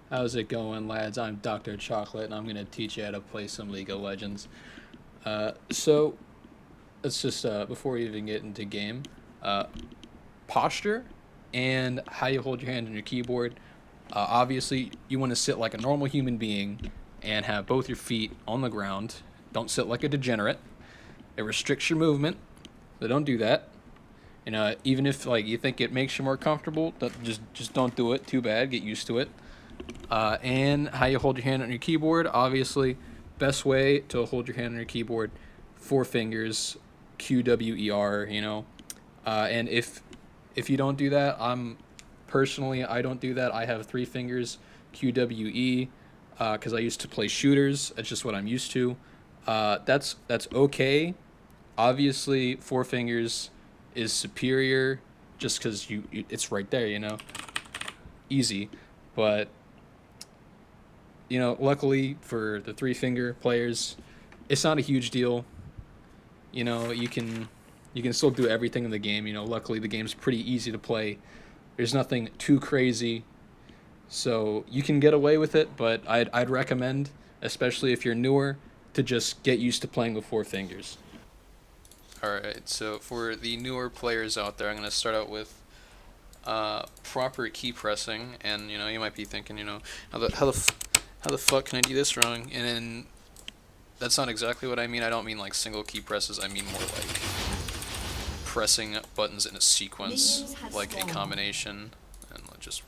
How's it going, lads? I'm Dr. Chocolate, and I'm going to teach you how to play some League of Legends. So, let's just, before we even get into game, uh, posture and how you hold your hand on your keyboard. Obviously, you want to sit like a normal human being and have both your feet on the ground. Don't sit like a degenerate. It restricts your movement, so don't do that. Even if like you think it makes you more comfortable, just don't do it. Too bad. Get used to it. And how you hold your hand on your keyboard. Obviously, best way to hold your hand on your keyboard, four fingers, QWER. And if you don't do that, I don't do that. I have three fingers, QWE, because I used to play shooters. That's just what I'm used to. That's okay. Obviously, four fingers is superior, just because it's right there. Easy, but luckily for the three finger players, it's not a huge deal. You can still do everything in the game. Luckily the game's pretty easy to play. There's nothing too crazy, so you can get away with it. But I'd recommend, especially if you're newer, to just get used to playing with four fingers. Alright, so for the newer players out there, I'm going to start out with proper key pressing, and you might be thinking, how the fuck can I do this wrong? And then that's not exactly what I mean. I don't mean like single key presses. I mean more like pressing buttons in a sequence, like a combination, and just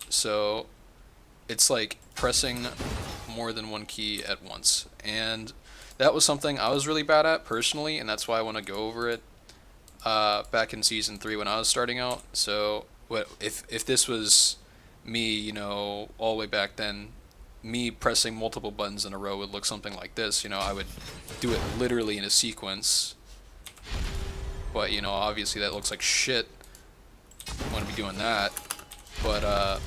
so it's like pressing more than one key at once. And that was something I was really bad at personally, and that's why I want to go over it back in season 3 when I was starting out. So what if this was me, all the way back then, me pressing multiple buttons in a row would look something like this. I would do it literally in a sequence, but obviously that looks like shit. I want to be doing that. But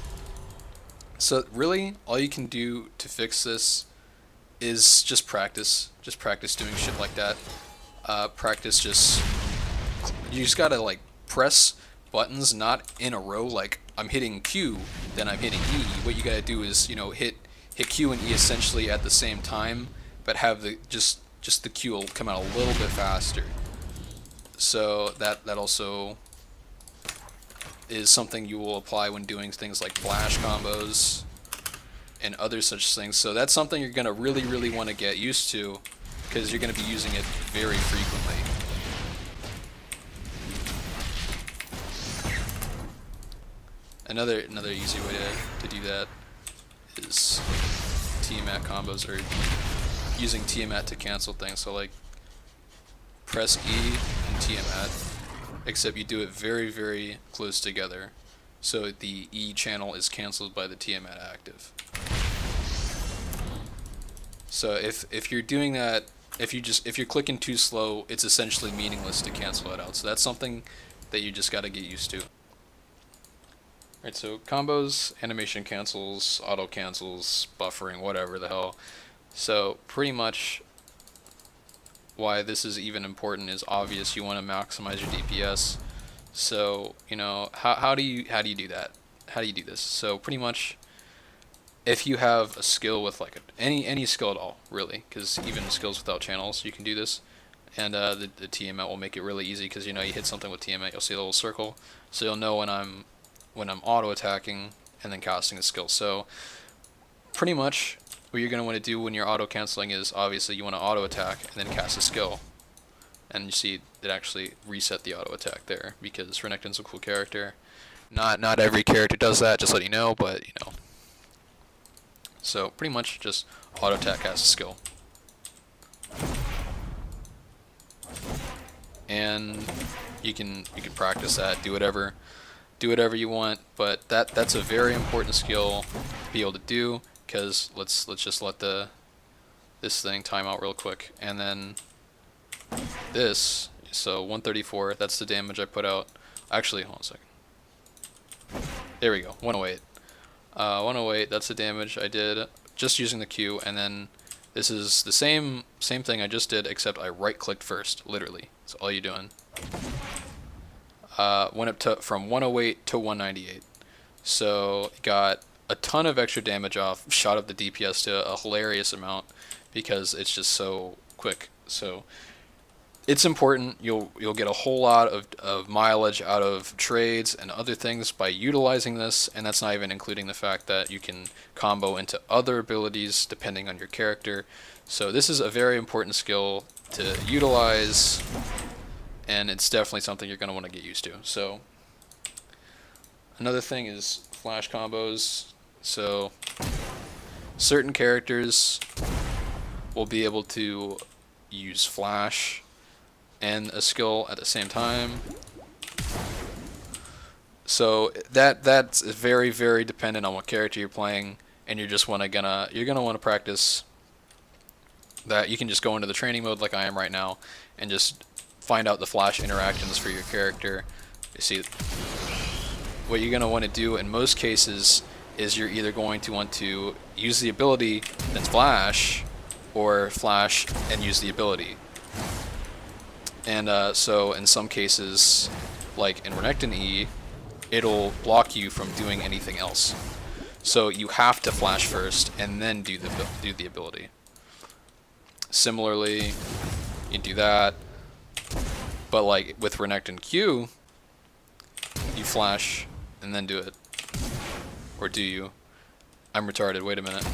so really, all you can do to fix this is just practice. Just practice doing shit like that. Practice just you just gotta like press buttons not in a row like I'm hitting Q, then I'm hitting E. What you gotta do is, hit Q and E essentially at the same time, but have the just the Q will come out a little bit faster. So that also is something you will apply when doing things like flash combos and other such things. So that's something you're gonna really want to get used to, because you're gonna be using it very frequently. Another easy way to do that is Tiamat combos, or using Tiamat to cancel things. So like press E and Tiamat, except you do it very close together, so the E channel is cancelled by the Tiamat active. So if you're doing that, if you're clicking too slow, it's essentially meaningless to cancel it out. So that's something that you just got to get used to. Right, so combos, animation cancels, auto cancels, buffering, whatever the hell. So pretty much why this is even important is obvious. You want to maximize your DPS. So how do you do that? How do you do this? So pretty much, if you have a skill with like any skill at all, really, because even skills without channels, you can do this. And the Tiamat will make it really easy, because you hit something with Tiamat, you'll see a little circle, so you'll know when I'm auto attacking and then casting a skill. So pretty much what you're going to want to do when you're auto canceling is, obviously you want to auto attack and then cast a skill, and you see it actually reset the auto attack there, because Renekton's a cool character. Not every character does that, just let you know, but so pretty much just auto attack, cast a skill, and you can practice that, do whatever you want. But that's a very important skill to be able to do, because let's just let this thing time out real quick, and then this. So 134, that's the damage I put out. Actually, hold on a second. There we go, 108. 108, that's the damage I did just using the Q, and then this is the same thing I just did, except I right clicked first, literally. That's all you're doing. Went up from 108 to 198. So got a ton of extra damage off, shot up the DPS to a hilarious amount because it's just so quick. So it's important. You'll get a whole lot of mileage out of trades and other things by utilizing this, and that's not even including the fact that you can combo into other abilities depending on your character. So this is a very important skill to utilize, and it's definitely something you're going to want to get used to. So another thing is flash combos. So certain characters will be able to use flash and a skill at the same time. So that's very, very dependent on what character you're playing, and you're gonna want to practice that. You can just go into the training mode like I am right now and just find out the flash interactions for your character. You see, what you're gonna want to do in most cases is you're either going to want to use the ability that's flash, or flash and use the ability. And so in some cases, like in Renekton E, it'll block you from doing anything else. So you have to flash first and then do the ability. Similarly, you do that, but like with Renekton Q, you flash and then do it. Or do you? I'm retarded. Wait a minute.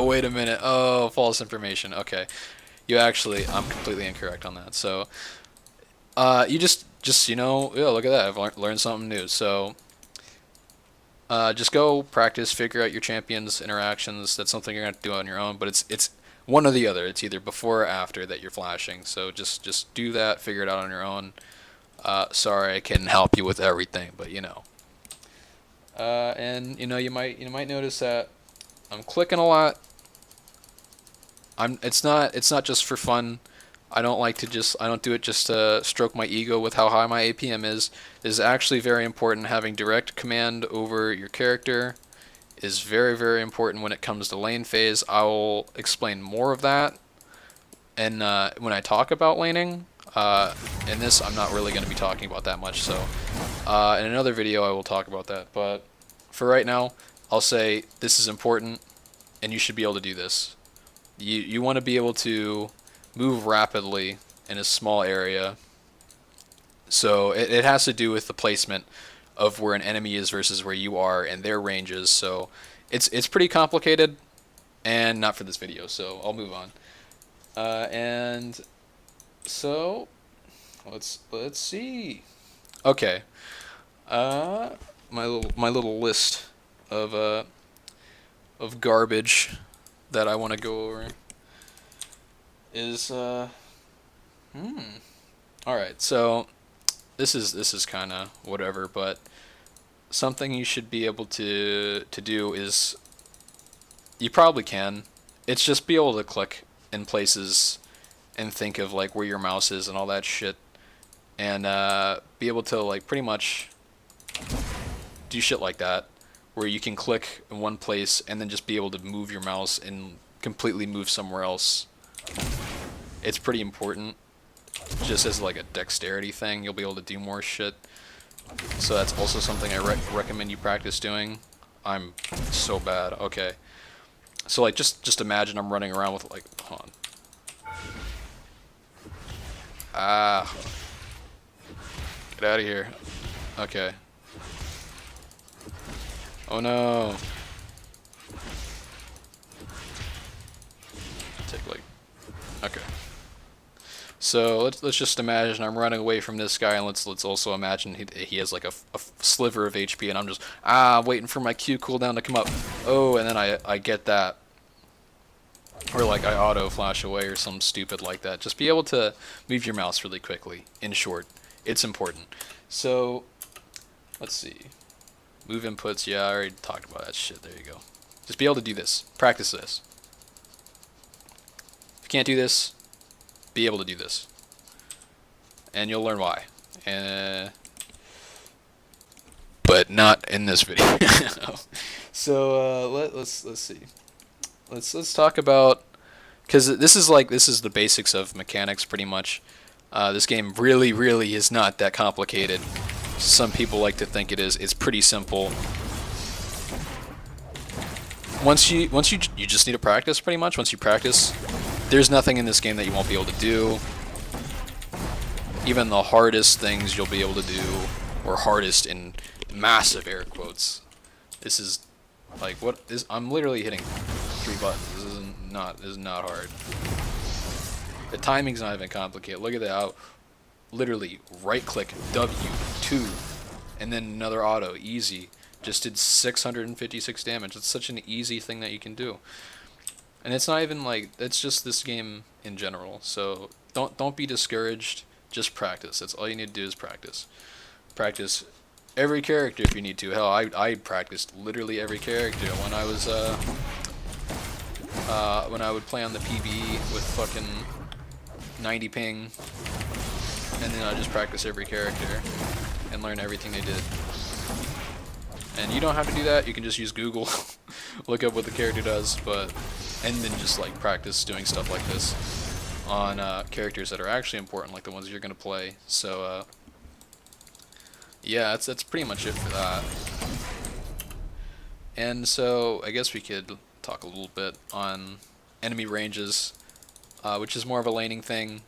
Wait a minute. Oh, false information. Okay. I'm completely incorrect on that. So, you just look at that. I've learned something new. So, just go practice, figure out your champion's interactions. That's something you're gonna have to do on your own. But it's one or the other. It's either before or after that you're flashing. So just do that. Figure it out on your own. Sorry, I couldn't help you with everything, but you know. And you might notice that I'm clicking a lot. It's not just for fun. I don't do it just to stroke my ego with how high my APM is. It is actually very important. Having direct command over your character is very, very important when it comes to lane phase. I will explain more of that, and when I talk about laning. In this, I'm not really going to be talking about that much, so in another video I will talk about that. But for right now, I'll say this is important, and you should be able to do this. You want to be able to move rapidly in a small area, so it has to do with the placement of where an enemy is versus where you are and their ranges. So it's pretty complicated, and not for this video, so I'll move on. And so let's see. Okay, my little list of garbage that I want to go over is all right. So this is kind of whatever, but something you should be able to do is, you probably can. It's just be able to click in places and think of like where your mouse is and all that shit, and be able to like pretty much do shit like that, where you can click in one place and then just be able to move your mouse and completely move somewhere else. It's pretty important, just as like a dexterity thing. You'll be able to do more shit. So that's also something I recommend you practice doing. I'm so bad. Okay, so like just imagine I'm running around with like, hold on. Get out of here. Okay. Oh no. Take like, okay. So let's just imagine I'm running away from this guy, and let's also imagine he has like a sliver of HP, and I'm just waiting for my Q cooldown to come up. Oh, and then I get that. Or like I auto flash away or some stupid like that. Just be able to move your mouse really quickly. In short, it's important. So let's see. Move inputs. Yeah, I already talked about that shit. There you go. Just be able to do this. Practice this. If you can't do this, be able to do this, and you'll learn why. But not in this video. So let's see. Let's talk about, because this is the basics of mechanics pretty much. This game really is not that complicated. Some people like to think it is. It's pretty simple. once you just need to practice pretty much. Once you practice, there's nothing in this game that you won't be able to do. Even the hardest things you'll be able to do, or hardest in massive air quotes. This is like what is I'm literally hitting 3 buttons. This is not hard. The timing's not even complicated. Look at that. I'll literally right click W2 and then another auto, easy. Just did 656 damage. It's such an easy thing that you can do. And it's not even like, it's just this game in general. So don't be discouraged. Just practice. That's all you need to do is practice. Practice every character if you need to. Hell, I practiced literally every character when I was when I would play on the PB with fucking 90 ping, and then I just practice every character and learn everything they did. And you don't have to do that. You can just use Google, look up what the character does, and then just like practice doing stuff like this on characters that are actually important, like the ones you're gonna play. So yeah, that's pretty much it for that. And so I guess we could talk a little bit on enemy ranges, which is more of a laning thing,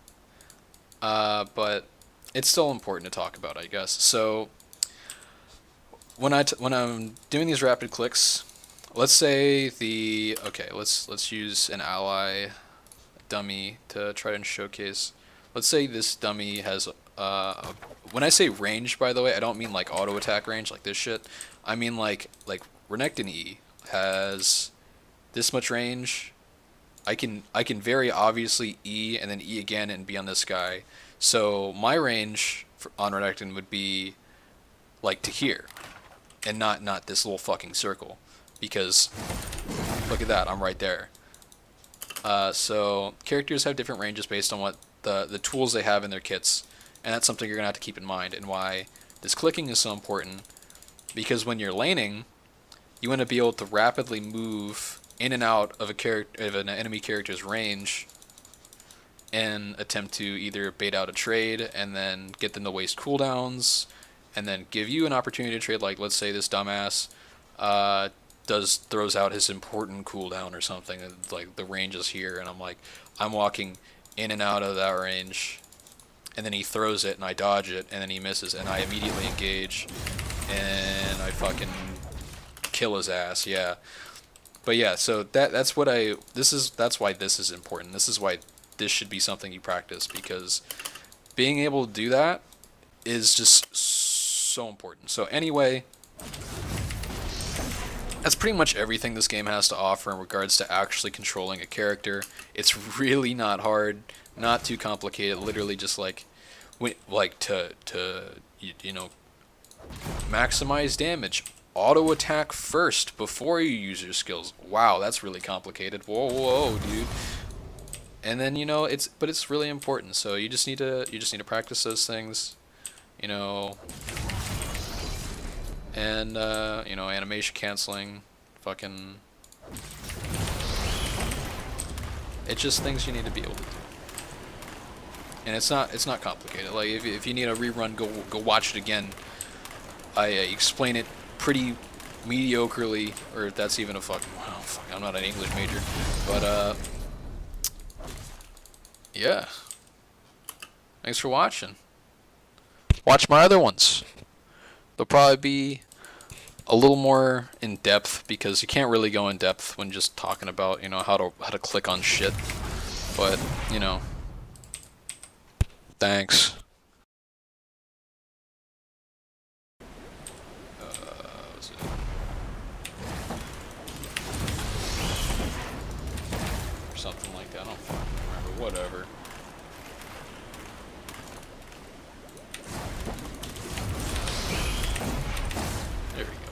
but it's still important to talk about, I guess. So when I'm doing these rapid clicks, let's say let's use an ally dummy to try and showcase. Let's say this dummy has when I say range, by the way, I don't mean like auto attack range like this shit. I mean like Renekton E has this much range. I can very obviously E and then E again and be on this guy. So my range on Renekton would be like to here, and not this little fucking circle, because look at that, I'm right there. So characters have different ranges based on what the tools they have in their kits, and that's something you're gonna have to keep in mind, and why this clicking is so important. Because when you're laning, you want to be able to rapidly move in and out of an enemy character's range and attempt to either bait out a trade and then get them to waste cooldowns and then give you an opportunity to trade. Like, let's say this dumbass throws out his important cooldown or something, and like the range is here, and I'm walking in and out of that range, and then he throws it and I dodge it and then he misses and I immediately engage and I fucking kill his ass. Yeah. But yeah, so that's why this is important. This is why this should be something you practice, because being able to do that is just so important. So anyway, that's pretty much everything this game has to offer in regards to actually controlling a character. It's really not hard, not too complicated. Literally just you know, maximize damage. Auto attack first before you use your skills. Wow, that's really complicated. Whoa, dude. And then, you know, it's really important. So you just need to practice those things, you know. And you know, animation canceling, fucking. It's just things you need to be able to do. And it's not complicated. Like if you need a rerun, go watch it again. I explain it pretty mediocrely, or if that's even a fucking, well, fuck, I'm not an English major, but yeah, thanks for watching. Watch my other ones. They'll probably be a little more in depth, because you can't really go in depth when just talking about, you know, how to click on shit, but you know, thanks. Something like that. I don't fucking remember. Whatever. There we go.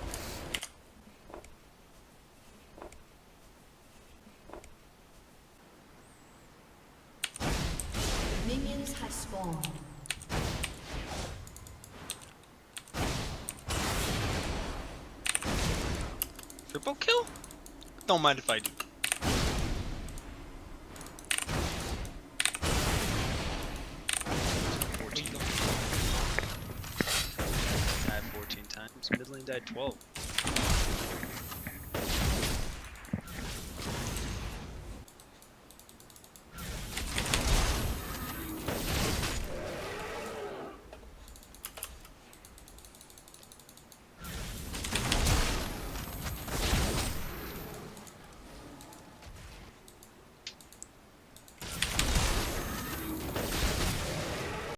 Minions have spawned. Triple kill? Don't mind if I do. Died 14 times. Mid lane died 12.